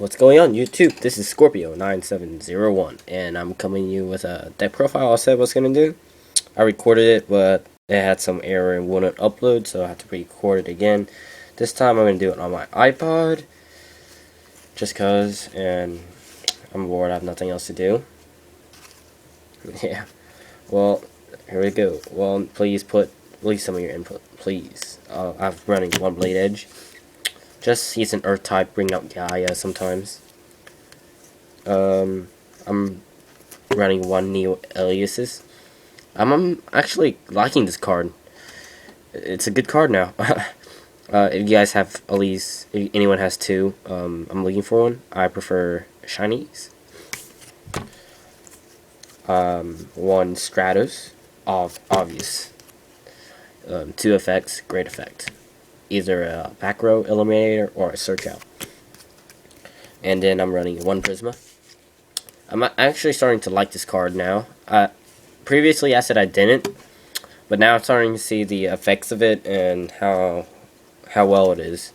What's going on YouTube? This is Scorpio9701 and I'm coming to you with a deck profile I said I was going to do. I recorded it, but it had some error and wouldn't upload, so I have to re-record it again. This time I'm going to do it on my iPod, just cause, and I'm bored, I have nothing else to do. Yeah, well, here we go. Well, please put at least some of your input, please. I'm running one Blade Edge. Just he's an Earth type, bring out Gaia sometimes. I'm running one Neo Aliases. I'm actually liking this card. It's a good card now. If you guys have at least, if anyone has two, I'm looking for one. I prefer shinies. One Stratos, obvious. Two effects, great effect. Either a back row eliminator or a search out. And then I'm running one Prisma. I'm actually starting to like this card now. Previously I said I didn't, but now I'm starting to see the effects of it and how well it is.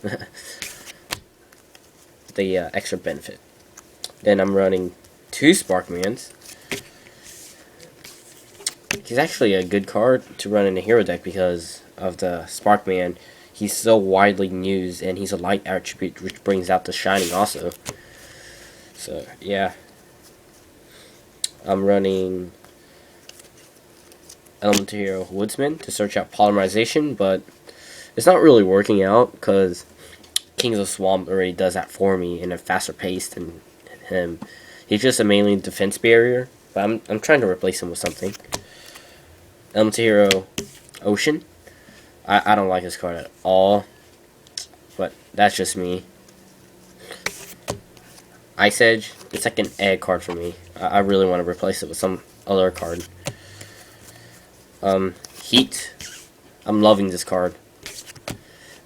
The extra benefit. Then I'm running two Sparkmans. He's actually a good card to run in a hero deck because of the Sparkman. He's so widely used, and he's a light attribute, which brings out the shining also. So, yeah. I'm running E.hero Woodsman to search out polymerization, but it's not really working out, because Kings of Swamp already does that for me in a faster pace than him. He's just a mainly defense barrier, but I'm trying to replace him with something. E.hero Ocean. I don't like this card at all, but that's just me. Ice Edge, it's like an egg card for me. I really want to replace it with some other card. Heat, I'm loving this card.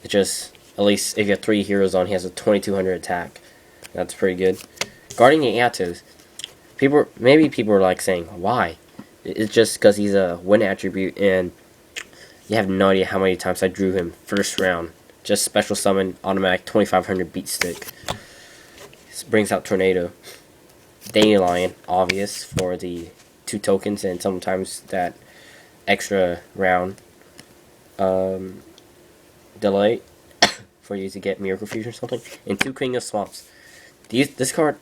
It just, at least if you have 3 heroes on, he has a 2200 attack. That's pretty good. Guardian Yatos, maybe people are like saying, why? It's just because he's a win attribute, and you have no idea how many times I drew him first round. Just special summon, automatic 2500 beat stick. This brings out Tornado. Dandelion, obvious for the 2 tokens, and sometimes that extra round delay for you to get Miracle Fusion or something. And 2 King of Swamps. This card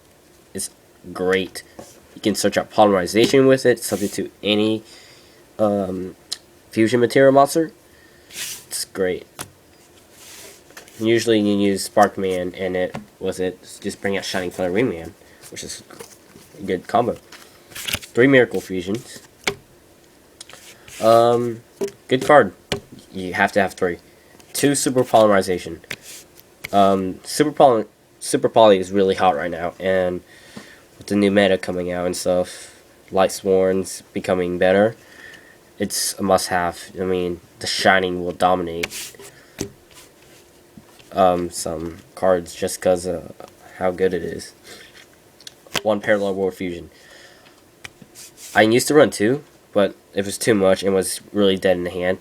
is great. You can search out polymerization with it, subject to any fusion material monster. It's great. Usually you use Sparkman and just bring out Shining Thunder Wingman, which is a good combo. 3 Miracle Fusions. Good card. You have to have 3. 2 Super Polymerization. Super Poly is really hot right now, and with the new meta coming out and stuff, Light Sworns becoming better, it's a must-have. I mean, the Shining will dominate some cards just because of how good it is. 1 Parallel World Fusion. I used to run 2, but it was too much and was really dead in the hand.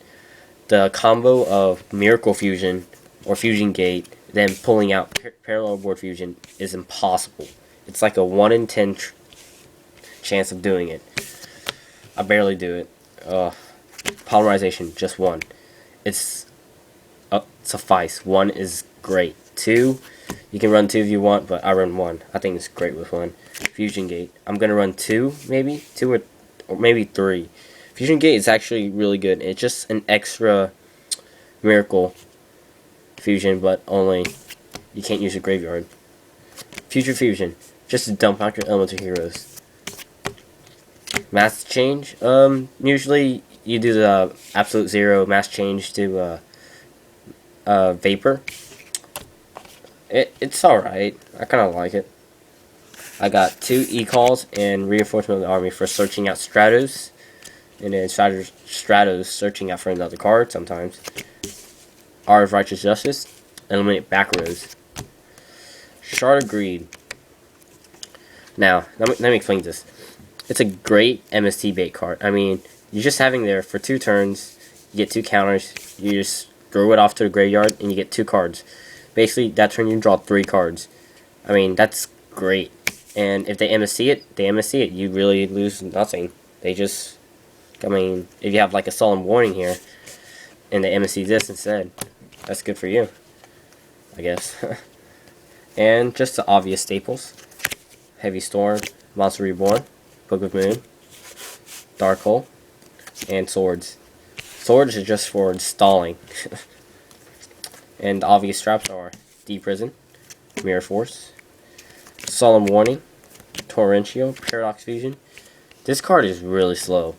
The combo of Miracle Fusion or Fusion Gate, then pulling out Parallel World Fusion is impossible. It's like a 1 in 10 chance of doing it. I barely do it. Polymerization, just 1. It's suffice. 1 is great. 2, you can run 2 if you want, but I run 1. I think it's great with 1. Fusion Gate, I'm gonna run 2, maybe 2 or maybe 3. Fusion Gate is actually really good. It's just an extra Miracle Fusion, but only you can't use your graveyard. Future Fusion, just to dump out your elemental heroes. Mass Change, usually you do the Absolute Zero Mass Change to Vapor. It's alright. I kind of like it. I got 2 E-calls and Reinforcement of the Army for searching out Stratos. And then Stratos searching out for another card sometimes. Art of Righteous Justice. Eliminate back rows. Shard of Greed. Now, let me explain this. It's a great MST bait card. I mean, you're just having there for 2 turns. You get 2 counters. You just throw it off to the graveyard and you get 2 cards. Basically, that turn you draw 3 cards. I mean, that's great. And if they MSC it, they MSC it. You really lose nothing. They just, I mean, if you have like a solemn warning here, and they MSC this instead, that's good for you, I guess. And just the obvious staples: Heavy Storm, Monster Reborn, Book of Moon, Dark Hole, and Swords. Swords is just for installing. And the obvious traps are Deep Prison, Mirror Force, Solemn Warning, Torrential, Paradox Fusion. This card is really slow,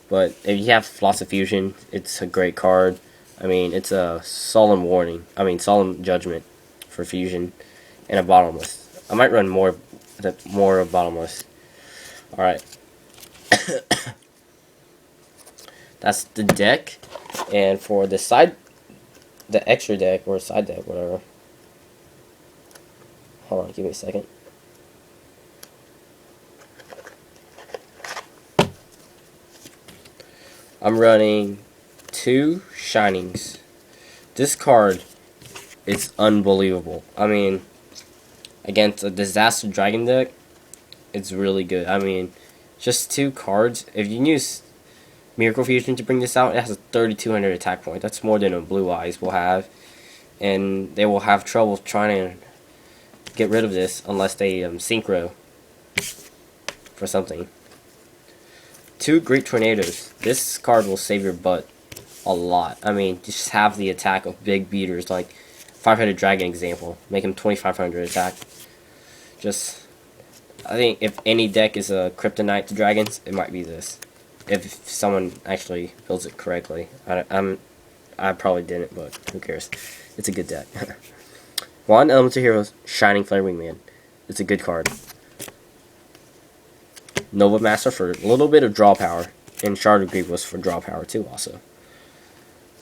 but if you have lots of fusion, it's a great card. I mean, it's a Solemn Warning. I mean, Solemn Judgment for fusion, and a Bottomless. I might run more of Bottomless. All right, that's the deck, and for the extra deck or side deck, whatever. Hold on, give me a second. I'm running 2 Shinings. This card is unbelievable. I mean, against a Disaster Dragon deck, it's really good. I mean, just 2 cards. If you use Miracle Fusion to bring this out, it has a 3200 attack point. That's more than a Blue Eyes will have. And they will have trouble trying to get rid of this unless they synchro for something. 2 Great Tornadoes. This card will save your butt a lot. I mean, just have the attack of big beaters like 500 Dragon example. Make him 2500 attack. Just, I think if any deck is a Kryptonite to Dragons, it might be this. If someone actually builds it correctly. I probably didn't, but who cares? It's a good deck. 1 Elemental Heroes, Shining Flare Wingman. It's a good card. Nova Master for a little bit of draw power, and Shard of Grievous for draw power too also.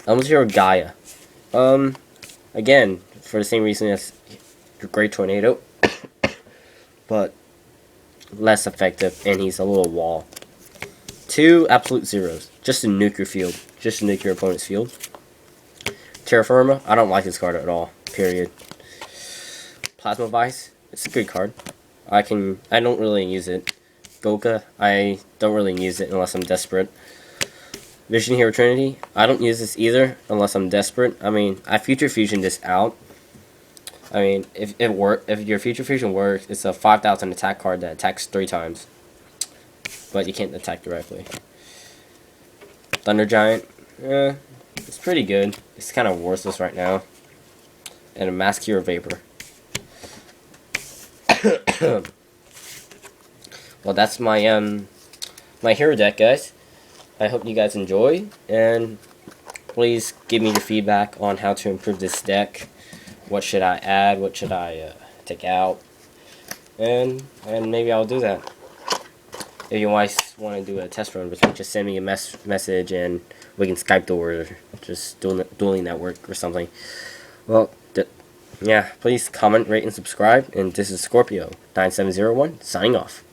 Elemental Hero Gaia. Again, for the same reason as Great Tornado, but less effective, and he's a little wall. 2 Absolute Zeros, just to nuke your field, just to nuke your opponent's field. Terra Firma, I don't like this card at all, period. Plasma Vice, it's a good card. I don't really use it. Goka, I don't really use it unless I'm desperate. Vision Hero Trinity, I don't use this either unless I'm desperate. I mean, I Future Fusion this out. I mean, if your Future Fusion works, it's a 5000 attack card that attacks 3 times. But you can't attack directly. Thunder Giant, it's pretty good. It's kind of worthless right now. And a Mask Hero Vapor. Well, that's my my hero deck, guys. I hope you guys enjoy, and please give me your feedback on how to improve this deck. What should I add? What should I take out? And maybe I'll do that. If you guys want to do a test run with me, just send me a message and we can Skype the or just dueling network or something. Well, yeah, please comment, rate, and subscribe. And this is Scorpio 9701 signing off.